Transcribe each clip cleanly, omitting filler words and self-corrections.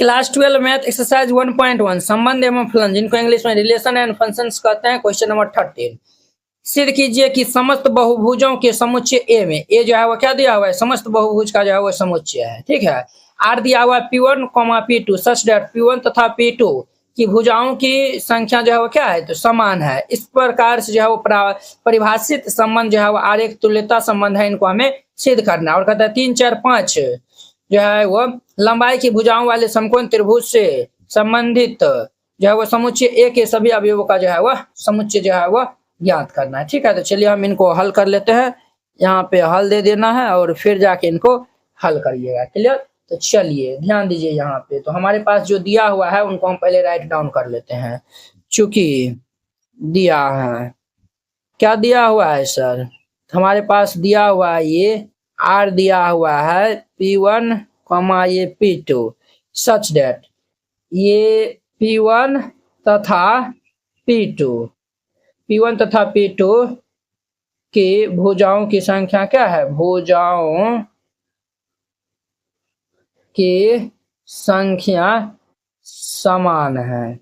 Class 12 math exercise 1.1 संबंध एवं फलन, जिनको इंग्लिश में रिलेशन एंड फंक्शंस कहते हैं। क्वेश्चन नंबर 13, सिद्ध कीजिए कि समस्त बहुभुजों के समुच्चय ए में, ए जो है वो क्या दिया हुआ है, समस्त बहुभुज का जो है वो समुच्चय है। ठीक है, आर दिया हुआ है P1, P2 such that P1 तथा P2 की भुजाओं की संख्या जो है वो क्या है, तो समान है। इस प्रकार से जो है वो परिभाषित संबंध जो है वो आरेख तुल्यता संबंध है, इनको हमें सिद्ध करना है। और कहता है 3, 4, 5 जो है वो लंबाई की भुजाओं वाले समकोण त्रिभुज से संबंधित जो है वो समुच्चय ए के सभी अवयवों का जो है वह समुच्चय जो है वह ज्ञात करना है। ठीक है, तो चलिए हम इनको हल कर लेते हैं। यहाँ पे हल दे देना है और फिर जाके इनको हल करिएगा। क्लियर, तो चलिए ध्यान दीजिए यहाँ पे। तो हमारे पास जो दिया हुआ है उनको हम पहले राइट डाउन कर लेते हैं। चूंकि दिया है, क्या दिया हुआ है सर, हमारे पास दिया हुआ है ये आर दिया हुआ है P1, ये P2 सच दैट ये P1 तथा P2 की भुजाओं की संख्या क्या है, भुजाओं की संख्या समान है।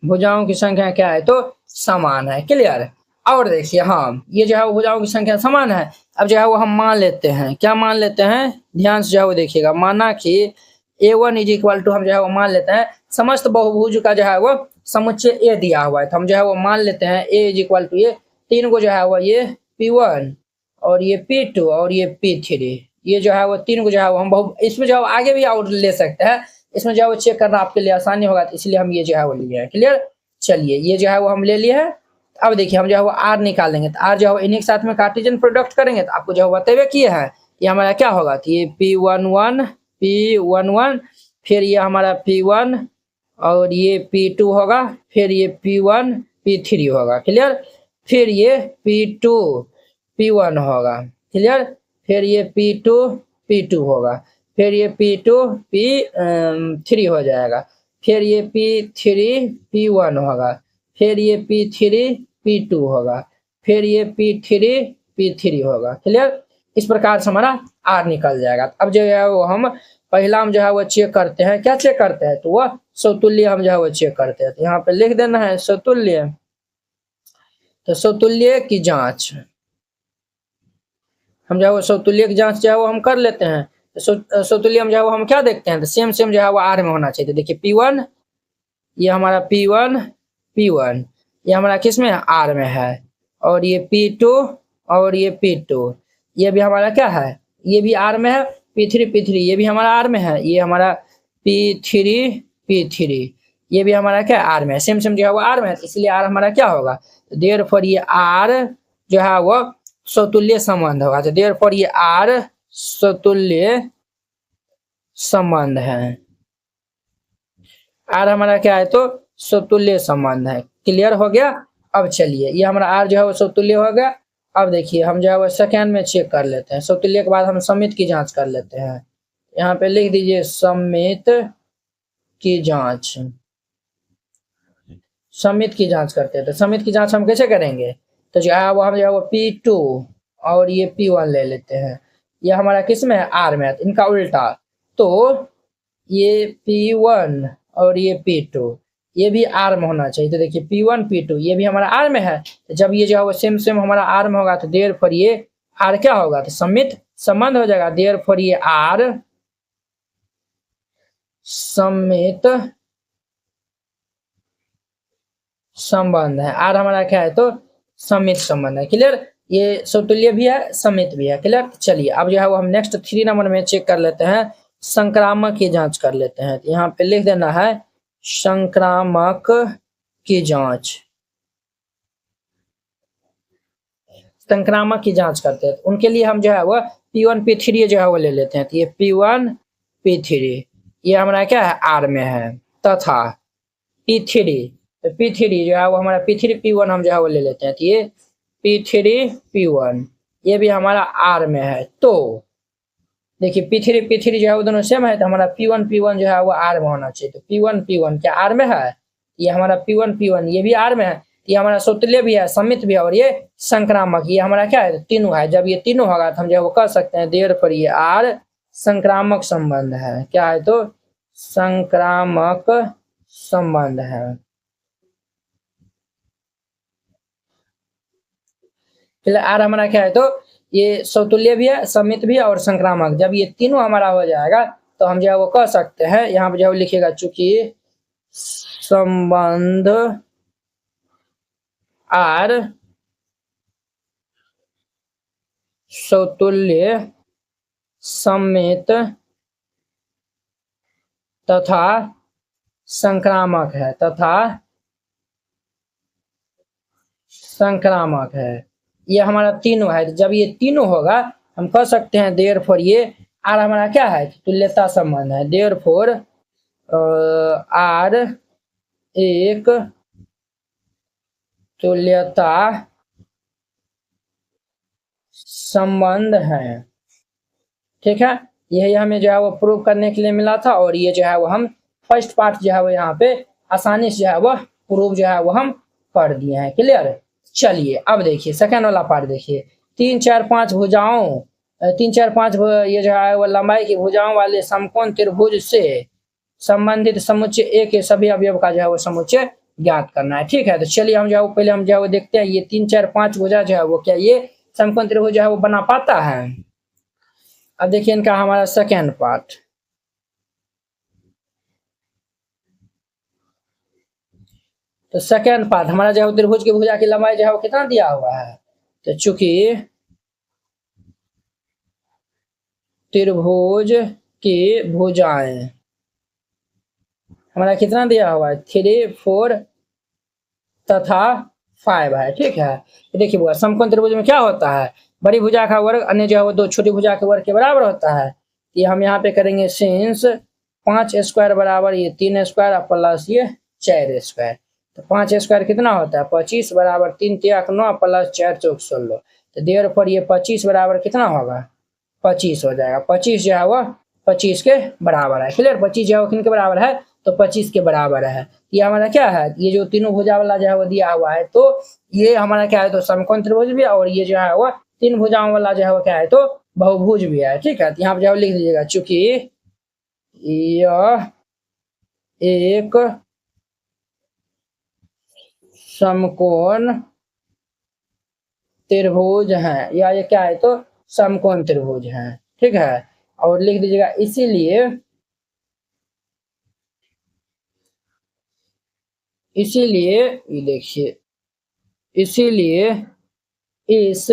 भुजाओं की संख्या क्या है, तो समान है। क्लियर, और देखिए हाँ, ये जो है वो भुजाओं की संख्या समान है। अब जो है वो हम मान लेते हैं, क्या मान लेते हैं, ध्यान से जो है वो देखिएगा। माना कि A1 इज इक्वल टू, हम जो है वो मान लेते हैं समस्त बहुभुज का जो है वो समुच्चय ए दिया हुआ है, तो हम जो है वो मान लेते हैं A इज इक्वल टू ये तीन को जो है वो ये P1 और ये P2 और ये P3, ये जो है वो तीन को जो है वो हम इसमें जो है आगे भी और ले सकते हैं। इसमें जो है वो चेक करना आपके लिए आसानी होगा, तो इसलिए हम ये जो है वो लिए हैं। क्लियर, चलिए ये जो है वो हम ले लिए हैं। अब देखिए हम जो है वो आर निकालेंगे, तो आर जो है इन्हीं के साथ में कार्टेशियन प्रोडक्ट करेंगे, तो आपको जो है बतेबे किए हैं ये हमारा क्या होगा, तो ये P11 फिर ये हमारा P1 और ये P2 होगा, फिर ये P1 P3 होगा। क्लियर, फिर ये P2 P1 होगा। क्लियर, फिर ये P2 P2 होगा, फिर ये P2 P3 हो जाएगा, फिर ये P3 P1 होगा, फिर ये P3 P2 होगा, फिर ये P3 P3 होगा। क्लियर, इस प्रकार से हमारा R निकल जाएगा। अब जो है वो हम पहला हम जो है वो चेक करते हैं, क्या चेक करते हैं, तो वह समतुल्य हम जो है वो चेक करते हैं। तो यहाँ पे लिख देना है समतुल्य। तो समतुल्य की जांच हम जो है वो समतुल्य की जांच जो है वो हम कर लेते हैं। तो समतुल्य हम जो है वो हम क्या देखते हैं, तो सेम जो है वो R में होना चाहिए। तो देखिए P1, ये हमारा P1 ये हमारा किस में R में है, और ये P2 और ये P2 ये भी हमारा क्या है, ये भी R में है। P3 ये भी हमारा R में है। ये हमारा P3 ये भी हमारा क्या R में है। सेम जो है वो R में है, इसलिए R हमारा क्या होगा, तो देयरफॉर ये R जो है वो समतुल्य संबंध होगा। तो देयरफॉर ये R समतुल्य संबंध है। R हमारा क्या है, तो समतुल्य संबंध है। क्लियर हो गया। अब चलिए ये हमारा R जो है वो समतुल्य हो गया। अब देखिए हम जो है वो सेकेंड में चेक कर लेते हैं। समतुल्य के बाद हम समित की जांच कर लेते हैं। यहाँ पे लिख दीजिए समित की जांच। समित की जांच करते हैं। तो समित की जांच हम कैसे करेंगे, तो जो है वो हम जो है वो P2 और ये P1 ले लेते हैं। ये हमारा किस में है, R में है, तो इनका उल्टा। तो ये P1 और ये P2 ये भी R में होना चाहिए। तो देखिए P1 P2 ये भी हमारा R में है। तो जब ये जो है वो सेम हमारा R में होगा, तो देयरफॉर ये R क्या होगा, तो समित संबंध हो जाएगा। देयरफॉर ये R समित संबंध है। R हमारा क्या है, तो समित संबंध है। क्लियर, ये समतुल्य भी है, समित भी है। क्लियर, चलिए अब जो है वो हम नेक्स्ट 3 नंबर में चेक कर लेते हैं, संक्रामक की जांच कर लेते हैं। तो यहाँ पे लिख देना है संक्रामक की जांच। संक्रामक की जांच करते हैं, तो उनके लिए हम जो है वो P1 P3 जो है वो ले लेते हैं। तो ये P1 P3 ये हमारा क्या है, R में है, तथा P3 तो P3 जो है वो हमारा P3 P1 हम जो है वो ले लेते हैं। तो ये P3 P1 ये भी हमारा R में है। तो देखिए P3 जो है वो दोनों सेम है, तो हमारा P1 जो है वो R में होना चाहिए। तो P1 क्या R में है, ये हमारा P1 ये भी R में है। ये हमारा समतुल्य भी है, समित भी है, और ये संक्रामक ये हमारा क्या है, तीनों है। जब ये तीनों होगा तो हम जो है वो कह सकते हैं देयरफॉर ये R संक्रामक संबंध है। क्या है तो संक्रामक संबंध है। फिलहाल आर हमारा क्या है तो ये समतुल्य भी है, समित भी है और संक्रामक। जब ये तीनों हमारा हो जाएगा तो हम जो है वो कह सकते हैं, यहाँ पे जो लिखेगा चूंकि संबंध आर समतुल्य समित तथा संक्रामक है, तथा संक्रामक है। ये हमारा तीनों है। जब ये तीनों होगा हम कह सकते हैं देयरफॉर ये आर हमारा क्या है, तुल्यता संबंध है। देयरफॉर आर एक तुल्यता संबंध है। ठीक है, यही हमें जो है वो प्रूव करने के लिए मिला था और ये जो है वो हम फर्स्ट पार्ट जो है वो यहाँ पे आसानी से जो है वो प्रूव जो है वो हम कर दिए हैं। क्लियर। चलिए अब देखिए सेकंड वाला पार्ट देखिए। 3, 4, 5 भुजाओं 3, 4, 5 ये जो है वो लंबाई की भुजाओं वाले समकोण त्रिभुज से संबंधित समुच्चय ए के सभी अवयव का जो है वो समुच्चय ज्ञात करना है। ठीक है, तो चलिए हम जो है वो पहले हम जो है वो देखते हैं ये 3, 4, 5 भुजा जो है वो क्या ये समकोण त्रिभुज जो है वो बना पाता है। अब देखिए इनका हमारा सेकेंड पार्ट। तो सेकेंड पार्ट हमारा जो है त्रिभुज की भुजा की लंबाई जो है वो कितना दिया हुआ है, तो चूंकि त्रिभुज की भुजाएं हमारा कितना दिया हुआ है 3, 4 तथा 5 है। ठीक है, देखिए बुआ समकोण त्रिभुज में क्या होता है, बड़ी भुजा का वर्ग अन्य जो है वो 2 छोटी भुजा के वर्ग के बराबर होता है। ये हम यहाँ पे करेंगे सिंस 5 स्क्वायर बराबर ये 3 स्क्वायर प्लस ये 4 स्क्वायर। तो 5 स्क्वायर कितना होता है 25 बराबर 3 तियाक 9 प्लस 4 चौक 16। तो देयरफॉर ये 25 बराबर कितना होगा 25 हो जाएगा। 25 जो है वो 25 के बराबर है। क्लियर। 25 जो है वो किन के बराबर है तो 25 के बराबर है। ये हमारा क्या है, ये जो तीनों भुजा वाला जो है वो दिया हुआ है, तो ये हमारा क्या है तो समकोण त्रिभुज भी है और ये जो है वो 3 भुजाओं वाला जो है वो क्या है तो बहुभुज भी है। ठीक है, तो यहाँ पे जो लिख दीजिएगा चूंकि यह एक समकोण त्रिभुज है, या ये क्या है तो समकोण त्रिभुज है। ठीक है, और लिख दीजिएगा इसीलिए ये देखिए इसीलिए इस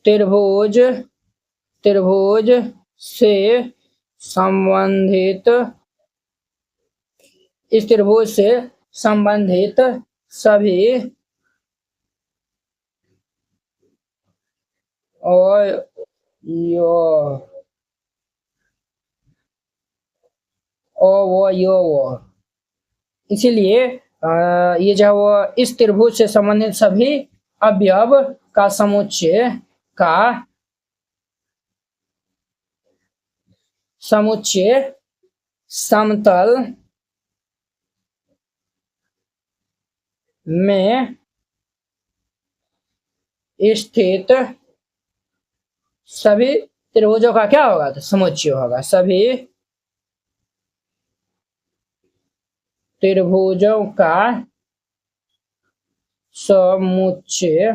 त्रिभुज से संबंधित इस त्रिभुज से संबंधित सभी और इसीलिए ये जो वो इस त्रिभुज से संबंधित सभी अवयव का समुच्चय समतल में स्थित सभी त्रिभुजों का क्या होगा तो समुच्चय होगा। सभी त्रिभुजों का समुच्चय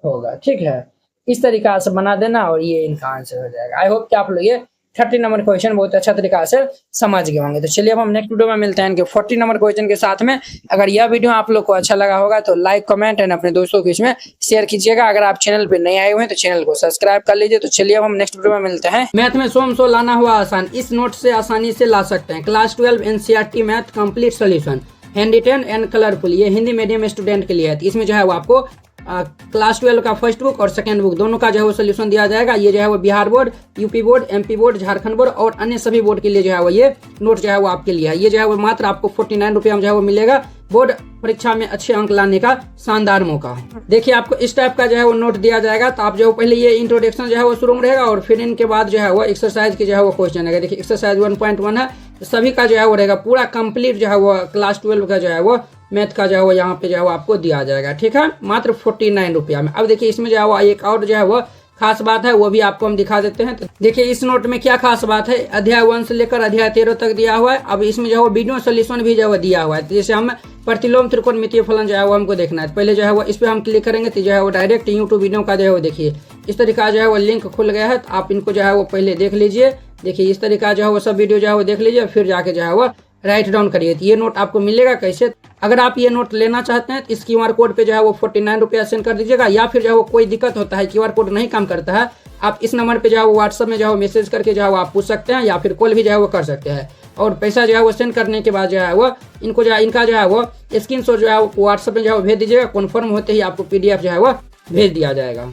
होगा। ठीक है, इस तरीका से बना देना और ये इनका आंसर हो जाएगा। आई होप कि आप लोग ये 30 नंबर क्वेश्चन बहुत अच्छा तरीका से समझ गए होंगे। तो चलिए अब हम नेक्स्ट वीडियो में मिलते हैं इनके 40 नंबर क्वेश्चन के साथ में। अगर यह वीडियो आप लोग को अच्छा लगा होगा तो लाइक कमेंट एंड अपने दोस्तों के इसमें शेयर कीजिएगा। अगर आप चैनल पे नए आए हुए हैं तो चैनल को सब्सक्राइब कर लीजिए। तो चलिए अब हम नेक्स्ट वीडियो में मिलते हैं। मैथ में 100 लाना हुआ आसान, इस नोट से आसानी से ला सकते हैं। Class 12 NCERT math complete solution, hand written and colourful, ये हिंदी मीडियम स्टूडेंट के लिए है। इसमें जो है वो आपको क्लास 12 का फर्स्ट बुक और सेकंड बुक दोनों का जो है वो सोल्यूशन दिया जाएगा। ये जो है वो Bihar board, UP board, MP board, Jharkhand board और अन्य सभी बोर्ड के लिए जो है वो ये नोट जो है वो आपके लिए है। ये जो है वो मात्र आपको 49 रुपये में जो है वो मिलेगा। बोर्ड परीक्षा में अच्छे अंक लाने का शानदार मौका। देखिए आपको इस टाइप का जो है वो नोट दिया जाएगा। तो आप जो पहले ये इंट्रोडक्शन जो है वो शुरू में रहेगा और फिर इनके बाद जो है वो एक्सरसाइज के जो है वो क्वेश्चन रहेगा। देखिए एक्सरसाइज 1.1 है, तो सभी का जो है वो रहेगा पूरा कंप्लीट जो है वो क्लास 12 का जो है वो मैथ का जो है वो यहाँ पे जो है वो आपको दिया जाएगा। ठीक है, मात्र 49 रुपया में। अब देखिए इसमें जो है वो एक और जो है वो खास बात है वो भी आपको हम दिखा देते हैं। तो देखिए इस नोट में क्या खास बात है, अध्याय 1 से लेकर अध्याय 13 तक दिया हुआ है। अब इसमें जो है वीडियो सोल्यूशन भी जो है दिया हुआ है। तो जैसे हम प्रतिलोम त्रिकोणमितीय फलन जो है वो हमको देखना है, पहले जो है वो इस पर हम क्लिक करेंगे तो जो है वो डायरेक्ट यूट्यूब वीडियो का जो है वो देखिए इस तरीका जो है वो लिंक खुल गया है। तो आप इनको जो है वो पहले देख लीजिए। देखिए इस तरीका जो है वो सब वीडियो जो है वो देख लीजिए, फिर जाके जो है वो राइट डाउन करिए। तो ये नोट आपको मिलेगा कैसे, अगर आप ये नोट लेना चाहते हैं तो इस QR कोड पे जो है वो 49 रुपया सेंड कर दीजिएगा। या फिर जो है वो कोई दिक्कत होता है QR कोड नहीं काम करता है, आप इस नंबर पे जो है वो व्हाट्सअप में जो है मैसेज करके जो है वो आप पूछ सकते हैं, या फिर कॉल भी जो है वो कर सकते हैं। और पैसा जो है वो सेंड करने के बाद जो है वो इनको जो है इनका जो है वो स्क्रीनशॉट जो है वो व्हाट्सअप में जो है वो भेज दीजिएगा। कन्फर्म होते ही आपको PDF जो है वो भेज दिया जाएगा।